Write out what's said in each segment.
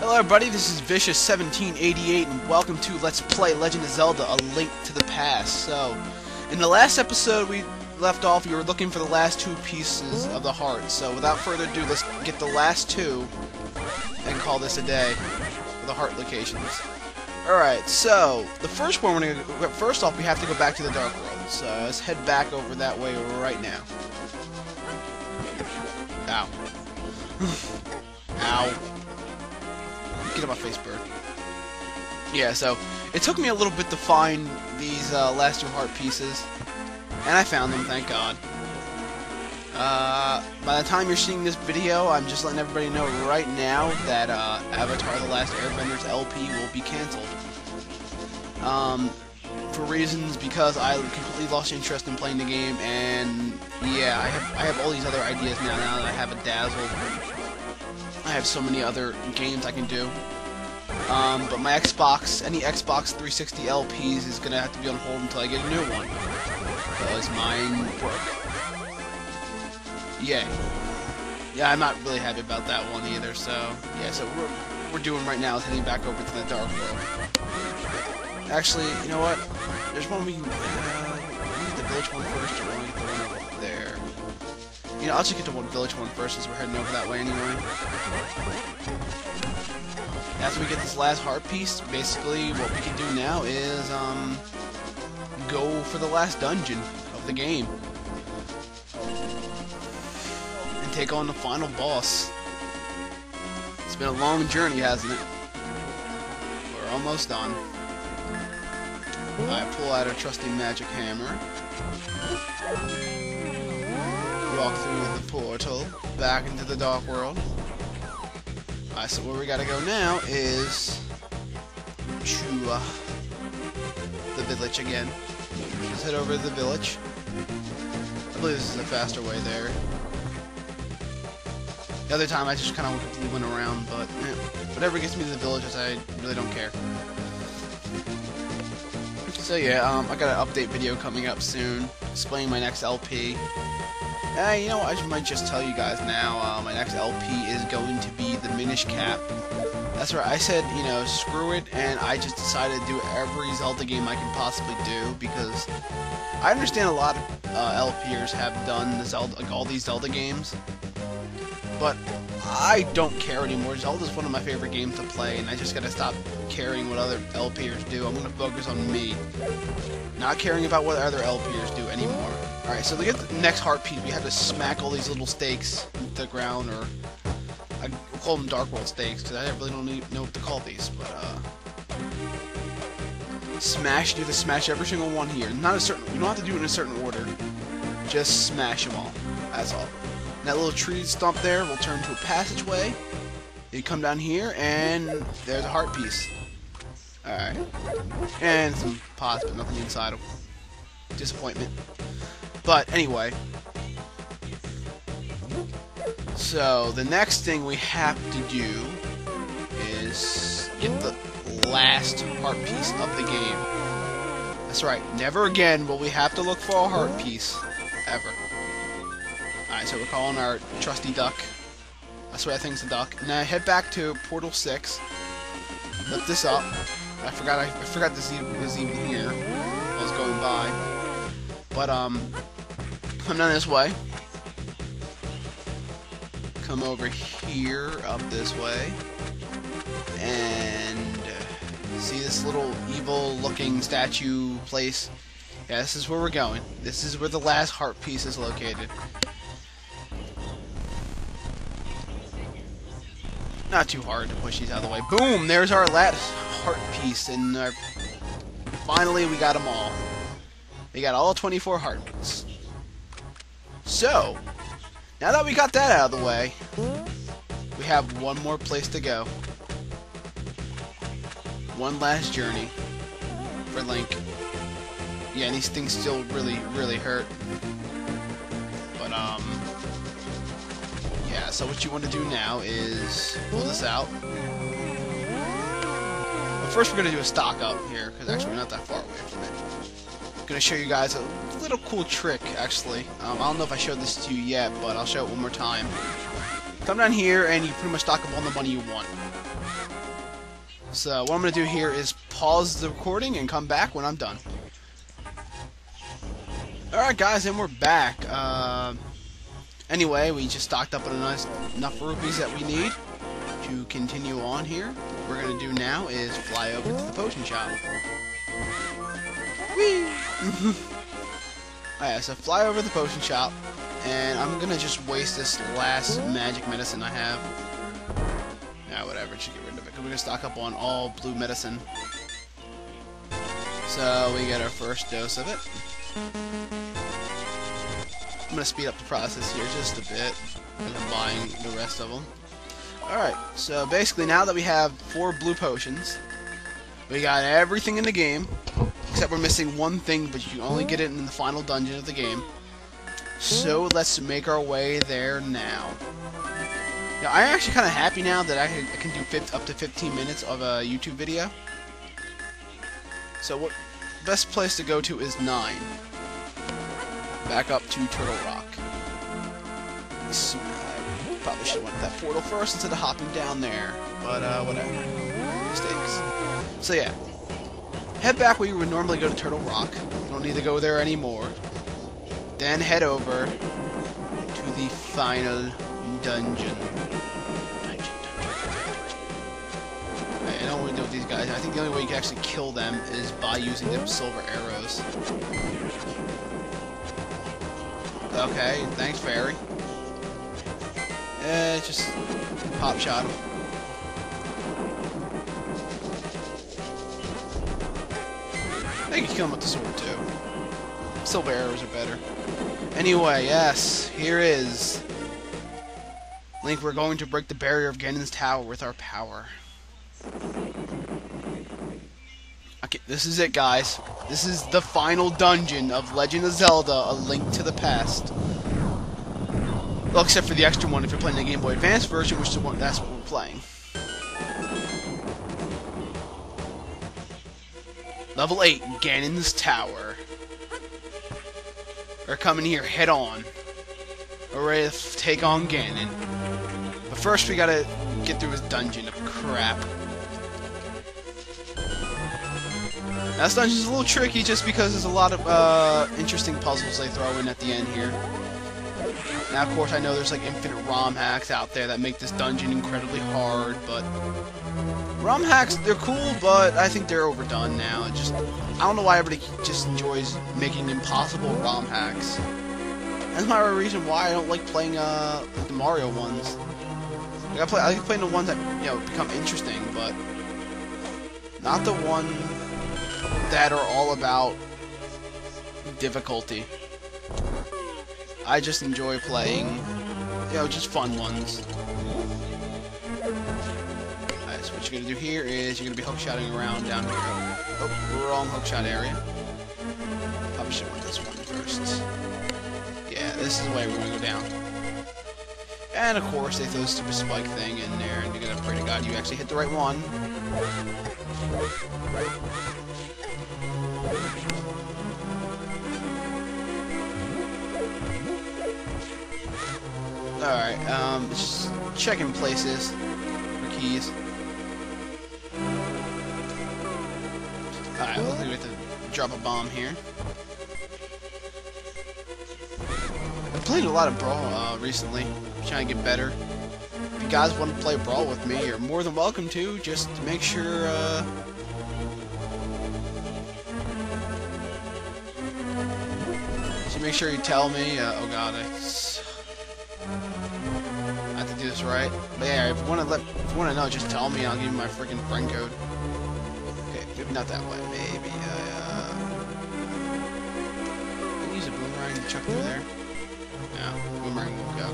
Hello everybody, this is Vicious1788 and welcome to Let's Play Legend of Zelda, A Link to the Past. So, in the last episode we left off, we were looking for the last two pieces of the heart. So without further ado, let's get the last two and call this a day for the heart locations. Alright, so, the first one, first off we have to go back to the Dark World. So let's head back over that way right now. Ow. Ow. Get out of my face, bird. Yeah, so it took me a little bit to find these last two heart pieces, and I found them, thank God. By the time you're seeing this video, I'm just letting everybody know right now that Avatar: The Last Airbender's LP will be canceled. For reasons because I completely lost interest in playing the game, and yeah, I have all these other ideas now that I have a Dazzle. I have so many other games I can do. But my Xbox, any Xbox 360 LPs is going to have to be on hold until I get a new one. Because mine broke. Yay. Yeah, I'm not really happy about that one either, so... Yeah, so what we're doing right now is heading back over to the Dark World. Actually, you know what? There's one we can... get the village one first, or we get the one over there. You know, I'll just get the village one first since we're heading over that way anyway. After we get this last heart piece, basically what we can do now is go for the last dungeon of the game. And take on the final boss. It's been a long journey, hasn't it? We're almost done. I pull out a trusty magic hammer. Walk through the portal, back into the Dark World. Alright, so where we gotta go now is to the village again. Let's head over to the village. I believe this is a faster way there. The other time I just kind of completely went around, but whatever gets me to the villages, I really don't care. So yeah, I got an update video coming up soon, explaining my next LP. You know what, I might just tell you guys now, my next LP is going to be the Minish Cap. That's right, I said, you know, screw it, and I just decided to do every Zelda game I can possibly do, because I understand a lot of LPers have done the Zelda, like, all these Zelda games, but I don't care anymore. Zelda's one of my favorite games to play, and I just gotta stop caring what other LPers do. I'm gonna focus on me, not caring about what other LPers do anymore. Alright, so to get the next heart piece, we have to smack all these little stakes into the ground, or I call them Dark World stakes, because I really don't know what to call these, but smash, do the smash every single one here. Not a certain, you don't have to do it in a certain order, just smash them all, that's all. And that little tree stump there will turn to a passageway. You come down here, and there's a heart piece. Alright. And some pots, but nothing inside of them. Disappointment. But anyway, so the next thing we have to do is get the last heart piece of the game. That's right, never again will we have to look for a heart piece, ever. Alright, so we're calling our trusty duck. I swear that thing's a duck. Now head back to Portal 6. Lift this up. I forgot this was even here. I was going by. But come down this way. Come over here, up this way. And see this little evil-looking statue place? Yeah, this is where we're going. This is where the last heart piece is located. Not too hard to push these out of the way. Boom! There's our last heart piece, and finally we got them all. We got all 24 hearts. So, now that we got that out of the way, we have one more place to go. One last journey for Link. Yeah, and these things still really, really hurt. But, yeah, so what you want to do now is pull this out. But first we're going to do a stock up here, because actually we're not that far away from it. I'm going to show you guys a little cool trick, actually. I don't know if I showed this to you yet, but I'll show it one more time. come down here and you pretty much stock up on the money you want. So what I'm going to do here is pause the recording and come back when I'm done. Alright guys, and we're back. Anyway, we just stocked up on enough rupees that we need to continue on here. What we're going to do now is fly over to the potion shop. Whee! Alright, so fly over to the potion shop, and I'm going to just waste this last magic medicine I have. Nah, whatever, just get rid of it, because we're going to stock up on all blue medicine. So, we get our first dose of it. I'm going to speed up the process here just a bit, and I'm buying the rest of them. Alright, so basically now that we have 4 blue potions, we got everything in the game, except we're missing one thing, but you can only get it in the final dungeon of the game. So let's make our way there now. Now, I'm actually kind of happy now that I can do up to 15 minutes of a YouTube video. So what best place to go to is 9. Back up to Turtle Rock. So, probably should have went to that portal first instead of hopping down there, but whatever. Mistakes. So yeah, head back where you would normally go to Turtle Rock. You don't need to go there anymore. Then head over to the final dungeon. I don't want to deal with these guys. I think the only way you can actually kill them is by using them silver arrows. Okay, thanks, fairy. Just pop shot him. I think you can kill him with the sword, too. Silver arrows are better. Anyway, yes, here is Link. We're going to break the barrier of Ganon's tower with our power. Okay, this is it, guys. This is the final dungeon of Legend of Zelda: A Link to the Past. Well, except for the extra one if you're playing the Game Boy Advance version, which is the one that's what we're playing. Level 8, Ganon's Tower. We're coming here head on. We're ready to take on Ganon. But first we gotta get through his dungeon of crap. Now, this dungeon's a little tricky just because there's a lot of interesting puzzles they throw in at the end here. Now, of course, I know there's like infinite ROM hacks out there that make this dungeon incredibly hard, but ROM hacks, they're cool, but I think they're overdone now. I don't know why everybody just enjoys making impossible ROM hacks. That's my reason why I don't like playing the Mario ones. I like playing the ones that, you know, become interesting, but not the one that are all about difficulty. I just enjoy playing, you know, just fun ones. Alright, so what you're gonna do here is you're gonna be hookshotting around down here. Oh, wrong hookshot area. Probably should want this one first. Yeah, this is the way we're gonna go down. And of course, they throw the stupid spike thing in there, and you're gonna pray to God you actually hit the right one. Alright, just checking places for keys. Alright, looks like we have to drop a bomb here. I've played a lot of Brawl recently, trying to get better. If you guys want to play Brawl with me, you're more than welcome to. Just make sure, make sure you tell me. Oh God, I have to do this right. But yeah, if you want to know, just tell me. I'll give you my freaking friend code. Okay, maybe not that way. Maybe can I use a boomerang to chuck through there? No, boomerang won't go.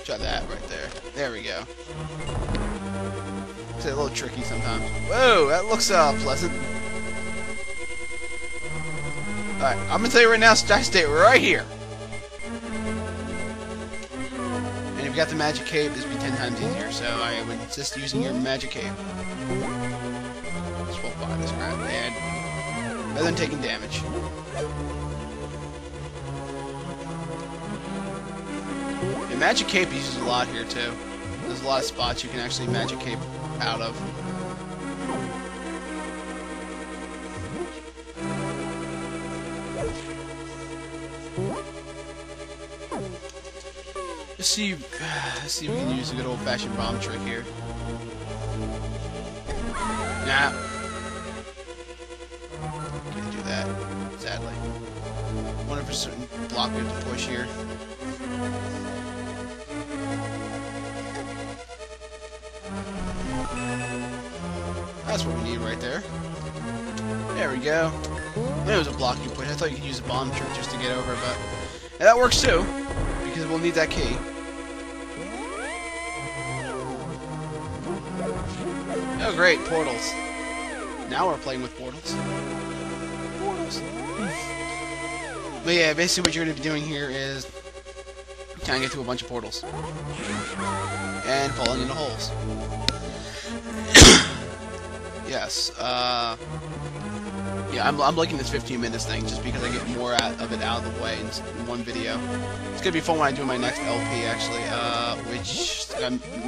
Try that right there. There we go. It's a little tricky sometimes. Whoa, that looks pleasant. Alright, I'm gonna tell you right now, I stay right here. And if you got the magic cape, this would be 10 times easier, so I would insist using your magic cape. Just won't buy this crap. Better than taking damage. And Magic Cape uses a lot here too. There's a lot of spots you can actually Magic Cape out of. Let's see if we can use a good old-fashioned bomb trick here. Nah. Can't do that, sadly. Wonder if there's a certain block we have to push here. That's what we need right there. There we go. There was a block you push. I thought you could use a bomb trick just to get over, but yeah, that works too, because we'll need that key. Oh great, portals. Now we're playing with portals. Portals. But yeah, basically what you're going to be doing here is trying to get through a bunch of portals. And falling into holes. Yes, yeah, I'm liking this 15 minutes thing just because I get more of it out of the way in one video. It's gonna be fun when I do my next LP actually, which I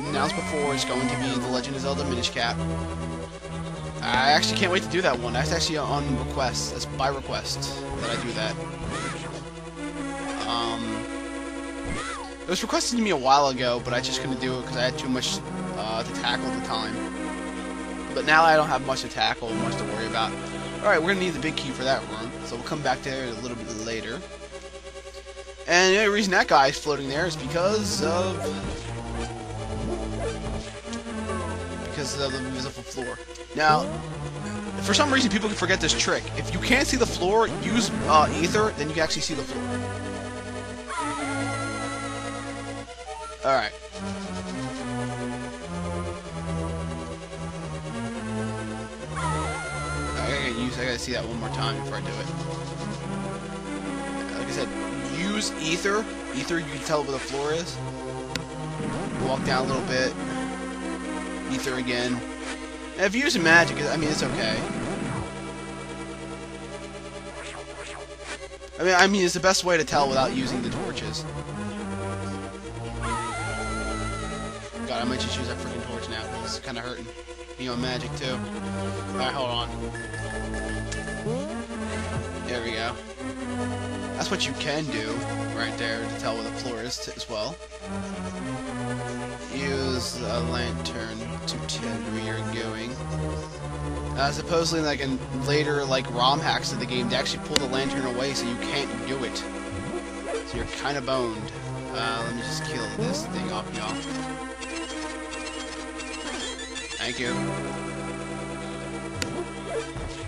announced before is going to be The Legend of Zelda Minish Cap. I actually can't wait to do that one. That's actually on request. That's by request that I do that. It was requested to me a while ago, but I just couldn't do it because I had too much to tackle at the time. But now I don't have much to tackle, much to worry about. Alright, we're going to need the big key for that room, so we'll come back there a little bit later. And the only reason that guy is floating there is because of the invisible floor. Now, for some reason people can forget this trick. If you can't see the floor, use ether, then you can actually see the floor. Alright. I gotta see that one more time before I do it. Like I said, use ether. Ether, you can tell where the floor is. Walk down a little bit. Ether again. And if you're using magic, I mean, it's okay. I mean, it's the best way to tell without using the torches. God, I might just use that freaking torch now. It's kind of hurting. You know, magic too. Alright, hold on. There we go. That's what you can do right there to tell where the floor is as well. Use a lantern to tell where you're going. Supposedly, like in later ROM hacks of the game, they actually pull the lantern away so you can't do it. So you're kind of boned. Let me just kill this thing off, y'all. Thank you.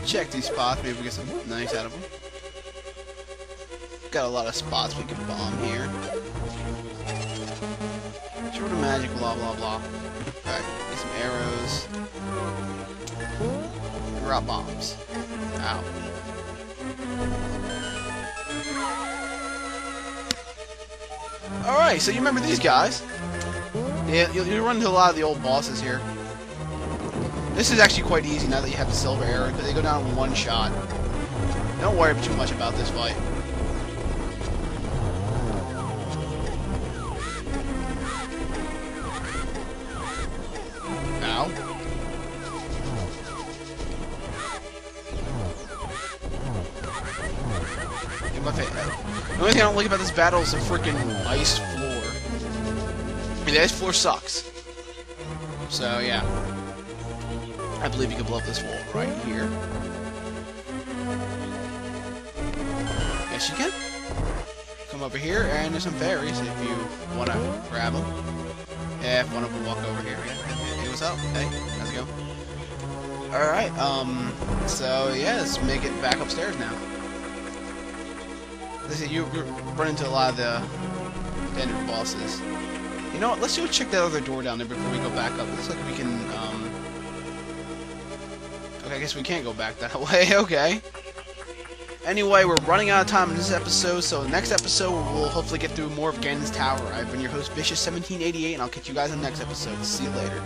Check these spots, maybe we get some nice out of them. Got a lot of spots we can bomb here. Short of magic, blah blah blah. Alright, get some arrows. And drop bombs. Ow. Alright, so you remember these guys? Yeah, you'll run into a lot of the old bosses here. This is actually quite easy now that you have the silver arrow, because they go down in one shot. Don't worry too much about this fight. Ow. Get my face. The only thing I don't like about this battle is the freaking ice floor. I mean, the ice floor sucks. So, yeah. I believe you can blow up this wall right here. Yes, you can. Come over here, and there's some fairies if you want to grab them. Yeah, if one of them walk over here. Yeah. Hey, what's up? Hey, how's it go? Alright, so yeah, let's make it back upstairs now. Listen, you run into a lot of the standard bosses. You know what? Let's go check that other door down there before we go back up. It looks like we can, okay, I guess we can't go back that way. Okay. Anyway, we're running out of time in this episode, so next episode we'll hopefully get through more of Ganon's Tower. I've been your host, Vicious1788, and I'll catch you guys in the next episode. See you later.